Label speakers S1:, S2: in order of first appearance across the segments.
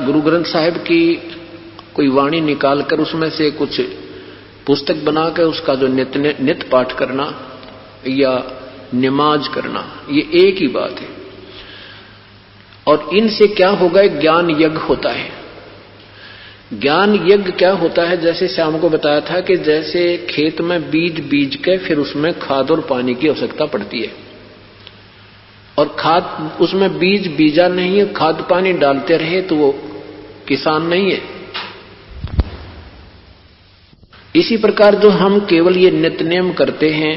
S1: गुरु ग्रंथ साहिब की कोई वाणी निकालकर उसमें से कुछ पुस्तक बनाकर उसका जो नित्य पाठ करना या नमाज करना, ये एक ही बात है। और इनसे क्या होगा, ज्ञान यज्ञ होता है। ज्ञान यज्ञ क्या होता है, जैसे शाम को बताया था कि जैसे खेत में बीज के फिर उसमें खाद और पानी की आवश्यकता पड़ती है, और खाद उसमें बीजा नहीं है, खाद पानी डालते रहे तो वो किसान नहीं है। इसी प्रकार जो हम केवल ये नित्य नियम करते हैं,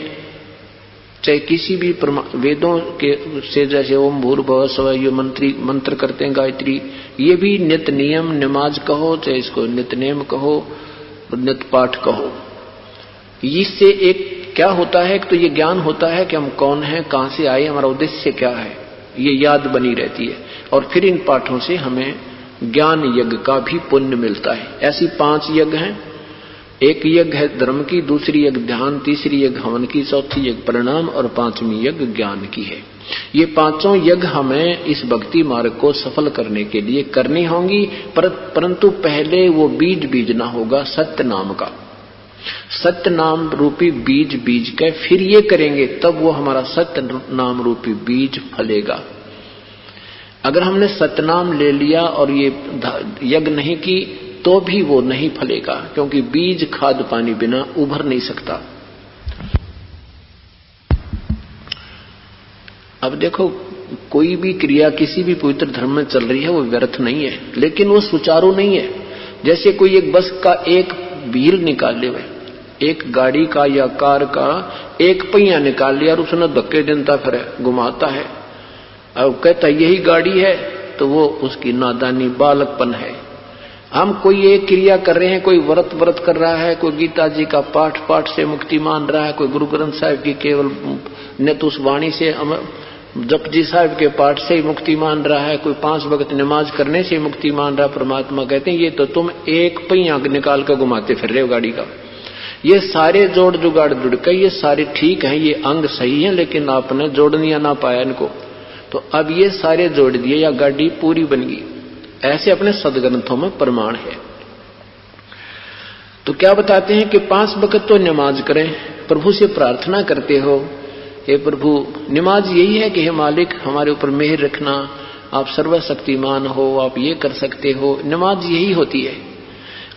S1: चाहे किसी भी वेदों के से, जैसे ओम भूर्भुवः स्वः ये मंत्र करते हैं गायत्री, ये भी नित्य नियम नमाज कहो, चाहे इसको नित्य नियम कहो, नित्य पाठ कहो। इससे एक क्या होता है, तो ये ज्ञान होता है कि हम कौन हैं, कहां से आए, हमारा उद्देश्य क्या है, ये याद बनी रहती है। और फिर इन पाठों से हमें ज्ञान यज्ञ का भी पुण्य मिलता है। ऐसी 5 यज्ञ हैं। एक यज्ञ है धर्म की, दूसरी यज्ञ ध्यान, तीसरी यज्ञ हवन की, चौथी यज्ञ परिणाम और 5वीं यज्ञ ज्ञान की है। ये 5 यज्ञ हमें इस भक्ति मार्ग को सफल करने के लिए करनी होंगी, परंतु पहले वो बीजना होगा सत्य नाम का। सत्य नाम रूपी बीज के फिर ये करेंगे, तब वो हमारा सत्य नाम रूपी बीज फलेगा। अगर हमने सतनाम ले लिया और ये यज्ञ नहीं की तो भी वो नहीं फलेगा, क्योंकि बीज खाद पानी बिना उभर नहीं सकता। अब देखो, कोई भी क्रिया किसी भी पवित्र धर्म में चल रही है वो व्यर्थ नहीं है, लेकिन वो सुचारू नहीं है। जैसे कोई एक बस का एक व्हील निकाल ले, एक गाड़ी का या कार का एक पहिया निकाल लिया और उसने धक्के देता फिर घुमाता है, अब कहता यही गाड़ी है, तो वो उसकी नादानी बालकपन है। हम कोई एक क्रिया कर रहे हैं, कोई व्रत कर रहा है, कोई गीता जी का पाठ से मुक्ति मान रहा है, कोई गुरु ग्रंथ साहिब की केवल नित्य उस वाणी से जपजी साहिब के पाठ से ही मुक्ति मान रहा है, कोई 5 वक्त नमाज करने से मुक्ति मान रहा है। परमात्मा कहते हैं ये तो तुम एक पहिया निकाल कर घुमाते फिर रहे हो गाड़ी का। ये सारे जोड़ जुगाड़ जुड़ के ये सारे ठीक हैं, ये अंग सही है, लेकिन आपने जोड़निया ना पाया इनको, तो अब ये सारे जोड़ दिए या गाड़ी पूरी बन गई। ऐसे अपने सदग्रंथों में प्रमाण है। तो क्या बताते हैं कि 5 वक्त तो नमाज करें, प्रभु से प्रार्थना करते हो, हे प्रभु, नमाज यही है कि हे मालिक हमारे ऊपर मेहर रखना, आप सर्वशक्तिमान हो, आप ये कर सकते हो, नमाज यही होती है।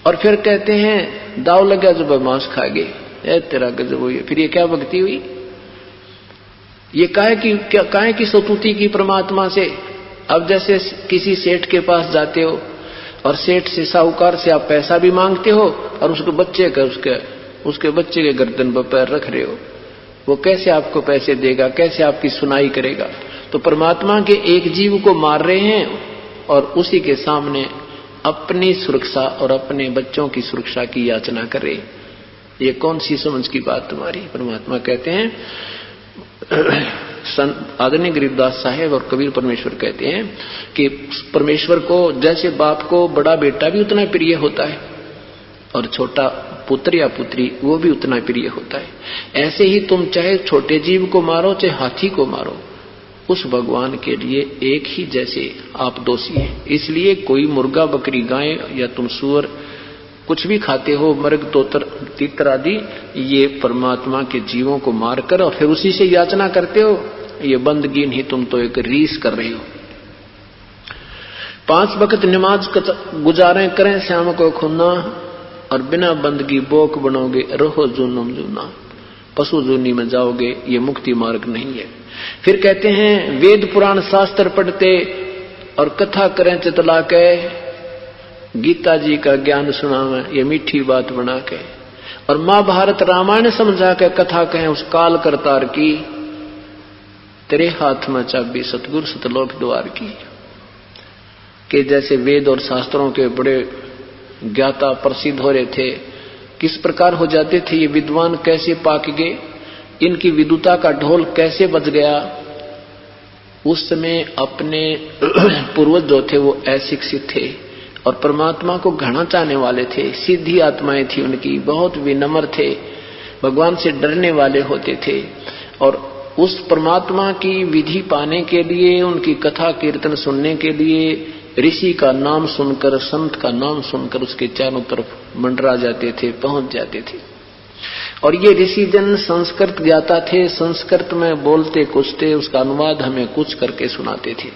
S1: और फिर कहते हैं दाव लगा जब मांस खा गए, तेरा गजब हुई। फिर ये क्या भक्ति हुई? ये काहे की स्तुति की परमात्मा से। अब जैसे किसी सेठ के पास जाते हो और सेठ से साहूकार से आप पैसा भी मांगते हो और उसके बच्चे के गर्दन पर पैर रख रहे हो, वो कैसे आपको पैसे देगा, कैसे आपकी सुनाई करेगा? तो परमात्मा के एक जीव को मार रहे हैं और उसी के सामने अपनी सुरक्षा और अपने बच्चों की सुरक्षा की याचना कर रहे। ये कौन सी समझ की बात तुम्हारी? परमात्मा कहते हैं, आदरणीय गरीबदास साहेब और कबीर परमेश्वर कहते हैं कि परमेश्वर को जैसे बाप को बड़ा बेटा भी उतना प्रिय होता है और छोटा पुत्र या पुत्री वो भी उतना प्रिय होता है, ऐसे ही तुम चाहे छोटे जीव को मारो चाहे हाथी को मारो, उस भगवान के लिए एक ही जैसे आप दोषी हैं। इसलिए कोई मुर्गा बकरी गाय या तुम सुअर कुछ भी खाते हो, मृग तोतर तीतर आदि, ये परमात्मा के जीवों को मारकर और फिर उसी से याचना करते हो, ये बंदगी नहीं, तुम तो एक रीस कर रहे हो। 5 वक्त नमाज गुजारें करें श्याम को खुन्ना, और बिना बंदगी बोक बनोगे रहो जूनम जूना, पशु जूनी में जाओगे, ये मुक्ति मार्ग नहीं है। फिर कहते हैं वेद पुराण शास्त्र पढ़ते और कथा करें चितला के, गीता जी का ज्ञान सुनावे ये मीठी बात बना के, और महाभारत रामायण समझा के कथा कहें उस काल करतार की, तेरे हाथ में चाबी सतगुर सतलोक द्वार की। कि जैसे वेद और शास्त्रों के बड़े ज्ञाता प्रसिद्ध हो रहे थे, किस प्रकार हो जाते थे ये विद्वान, कैसे पाक गए, इनकी विद्वता का ढोल कैसे बज गया। उस समय अपने पूर्वज जो थे वो अशिक्षित थे और परमात्मा को घना चाहने वाले थे, सीधी आत्माएं थी उनकी, बहुत विनम्र थे, भगवान से डरने वाले होते थे। और उस परमात्मा की विधि पाने के लिए, उनकी कथा कीर्तन सुनने के लिए ऋषि का नाम सुनकर, संत का नाम सुनकर उसके चारों तरफ मंडरा जाते थे, पहुंच जाते थे। और ये ऋषि जन संस्कृत ज्ञाता थे, संस्कृत में बोलते कुछ थे, उसका अनुवाद हमें कुछ करके सुनाते थे।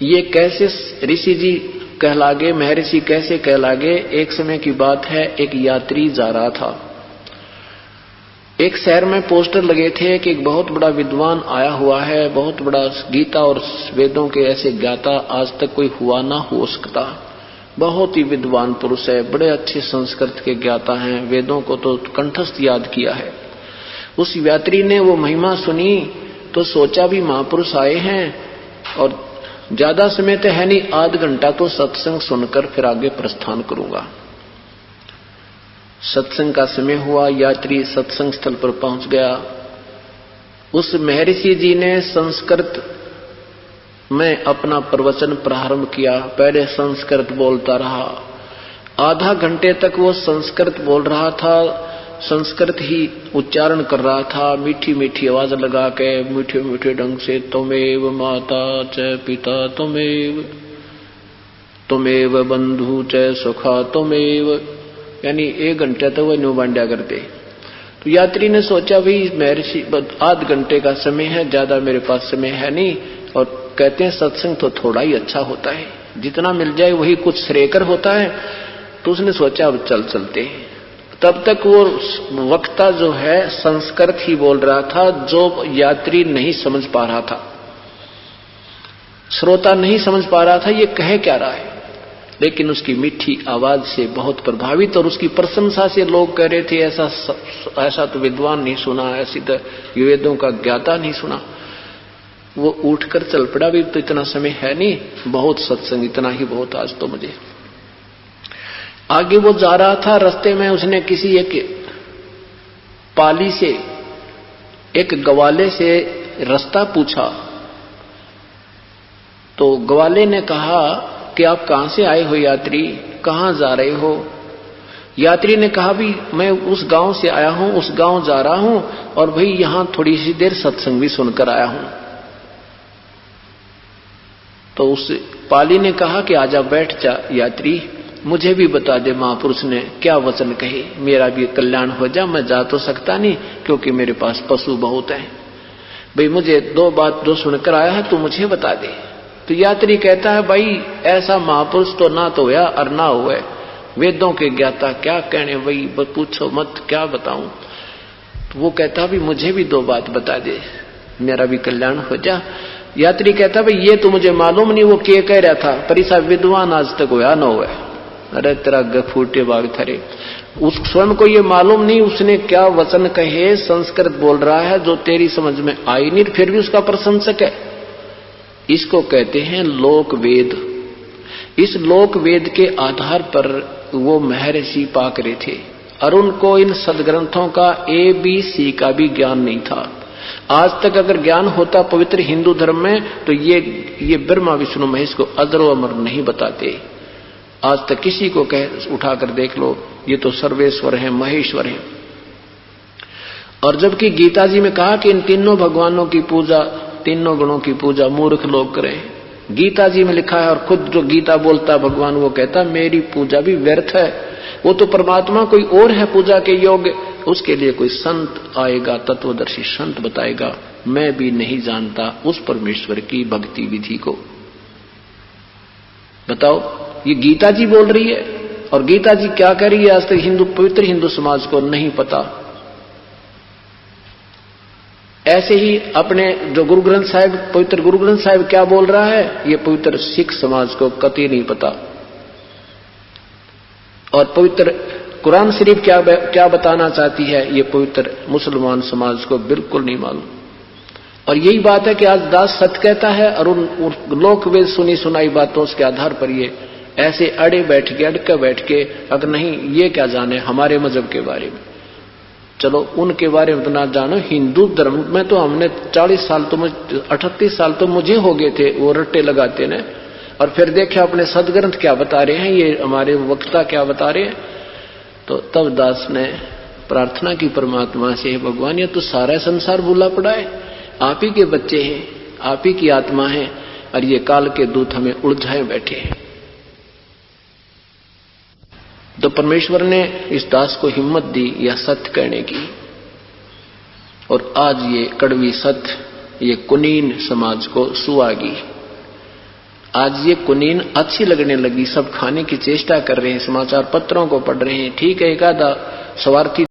S1: ये कैसे ऋषि जी कहलागे, महर्षि कैसे कहलागे? एक समय की बात है, एक यात्री जा रहा था। एक शहर में पोस्टर लगे थे कि एक बहुत बड़ा विद्वान आया हुआ है, बहुत बड़ा गीता और वेदों के ऐसे ज्ञाता आज तक कोई हुआ ना हो सकता, बहुत ही विद्वान पुरुष है, बड़े अच्छे संस्कृत के ज्ञाता हैं, वेदों को तो कंठस्थ याद किया है। उस यात्री ने वो महिमा सुनी तो सोचा भी महापुरुष आए हैं और ज्यादा समय तो है नहीं, आध घंटा तो सत्संग सुनकर फिर आगे प्रस्थान करूंगा। सत्संग का समय हुआ, यात्री सत्संग स्थल पर पहुंच गया। उस महर्षि जी ने संस्कृत में अपना प्रवचन प्रारंभ किया। पहले संस्कृत बोलता रहा, आधा घंटे तक वो संस्कृत बोल रहा था, संस्कृत ही उच्चारण कर रहा था, मीठी मीठी आवाज लगा के, मीठे मीठे ढंग से, त्वमेव माता च पिता त्वमेव, त्वमेव बंधु च सुखा त्वमेव, यानी 1 घंटे तक वो न्यू बांड्या करते। तो यात्री ने सोचा भाई महर्षि आध घंटे का समय है, ज्यादा मेरे पास समय है नहीं, और कहते हैं सत्संग तो थोड़ा ही अच्छा होता है, जितना मिल जाए वही कुछ श्रेयकर होता है। तो उसने सोचा अब चलते हैं। तब तक वो वक्ता जो है संस्कृत ही बोल रहा था, जो यात्री नहीं समझ पा रहा था, श्रोता नहीं समझ पा रहा था ये कह क्या रहा है, लेकिन उसकी मीठी आवाज से बहुत प्रभावित और उसकी प्रशंसा से लोग कह रहे थे ऐसा तो विद्वान नहीं सुना, ऐसी तो वेदों का ज्ञाता नहीं सुना। वो उठकर चल पड़ा, भी तो इतना समय है नहीं, बहुत सत्संग, इतना ही बहुत आज तो मुझे। आगे वो जा रहा था, रास्ते में उसने किसी एक पाली से, एक ग्वाले से रास्ता पूछा। तो ग्वाले ने कहा कि आप कहां से आए हो यात्री, कहां जा रहे हो? यात्री ने कहा भी मैं उस गांव से आया हूं, उस गांव जा रहा हूं, और भाई यहां थोड़ी सी देर सत्संग भी सुनकर आया हूं। तो उस पाली ने कहा कि आजा बैठ जा यात्री, मुझे भी बता दे महापुरुष ने क्या वचन कहे, मेरा भी कल्याण हो जा। मैं जा तो सकता नहीं क्योंकि मेरे पास पशु बहुत हैं, भाई मुझे 2 बात जो सुनकर आया है तू मुझे बता दे। तो यात्री कहता है भाई ऐसा महापुरुष तो ना तो हुआ और ना हुआ, वेदों के ज्ञाता क्या कहने, भाई पूछो मत, क्या बताऊं। तो वो कहता भी मुझे भी 2 बात बता दे, मेरा भी कल्याण हो जा। यात्री कहता भाई ये तो मुझे मालूम नहीं वो क्या कह रहा था, पर ऐसा विद्वान आज तक हुआ न हुआ। अरे तेरा गफूटे बाग थरे, उस स्वयं को ये मालूम नहीं उसने क्या वचन कहे, संस्कृत बोल रहा है जो तेरी समझ में आई नहीं, फिर भी उसका प्रशंसक है। इसको कहते हैं लोक वेद। इस लोक वेद के आधार पर वो महर्षि पाक रहे थे और उनको इन सदग्रंथों का ABC का भी ज्ञान नहीं था। आज तक अगर ज्ञान होता पवित्र हिंदू धर्म में तो ये ब्रह्मा विष्णु महेश को अजर अमर नहीं बताते। आज तक किसी को कह उठाकर देख लो, ये तो सर्वेश्वर है, महेश्वर है। और जबकि गीता जी में कहा कि इन तीनों भगवानों की पूजा, तीनों गुणों की पूजा मूर्ख लोग करें, गीता जी में लिखा है। और खुद जो गीता बोलता भगवान वो कहता मेरी पूजा भी व्यर्थ है, वो तो परमात्मा कोई और है पूजा के योग्य, उसके लिए कोई संत आएगा, तत्वदर्शी संत बताएगा, मैं भी नहीं जानता उस परमेश्वर की भक्ति विधि को। बताओ, ये गीता जी बोल रही है और गीता जी क्या कह रही है आज तक पवित्र हिंदू समाज को नहीं पता। ऐसे ही अपने जो गुरु ग्रंथ साहिब, पवित्र गुरु ग्रंथ साहिब क्या बोल रहा है, ये पवित्र सिख समाज को कतई नहीं पता। और पवित्र कुरान शरीफ क्या बताना चाहती है, ये पवित्र मुसलमान समाज को बिल्कुल नहीं मालूम। और यही बात है कि आज दास सत्य कहता है और उन लोक वेद सुनी सुनाई बातों के आधार पर ये ऐसे अड़के बैठ के अगर नहीं ये क्या जाने हमारे मजहब के बारे में। चलो उनके बारे में तो ना जानो, हिंदू धर्म में तो हमने 40 साल तो 38 साल तो मुझे हो गए थे वो रट्टे लगाते ने, और फिर देखे अपने सदग्रंथ क्या बता रहे हैं, ये हमारे वक्ता क्या बता रहे हैं। तो तब दास ने प्रार्थना की परमात्मा से, भगवान ये तो सारा संसार भूला पड़ा है, आप ही के बच्चे हैं, आप ही की आत्मा है, और ये काल के दूत हमें उलझाए बैठे हैं। तो परमेश्वर ने इस दास को हिम्मत दी यह सत्य कहने की, और आज ये कड़वी सत्य, ये कुनीन समाज को सुहागी। आज ये कुनीन अच्छी लगने लगी, सब खाने की चेष्टा कर रहे हैं, समाचार पत्रों को पढ़ रहे हैं। ठीक है, एक आधा स्वार्थी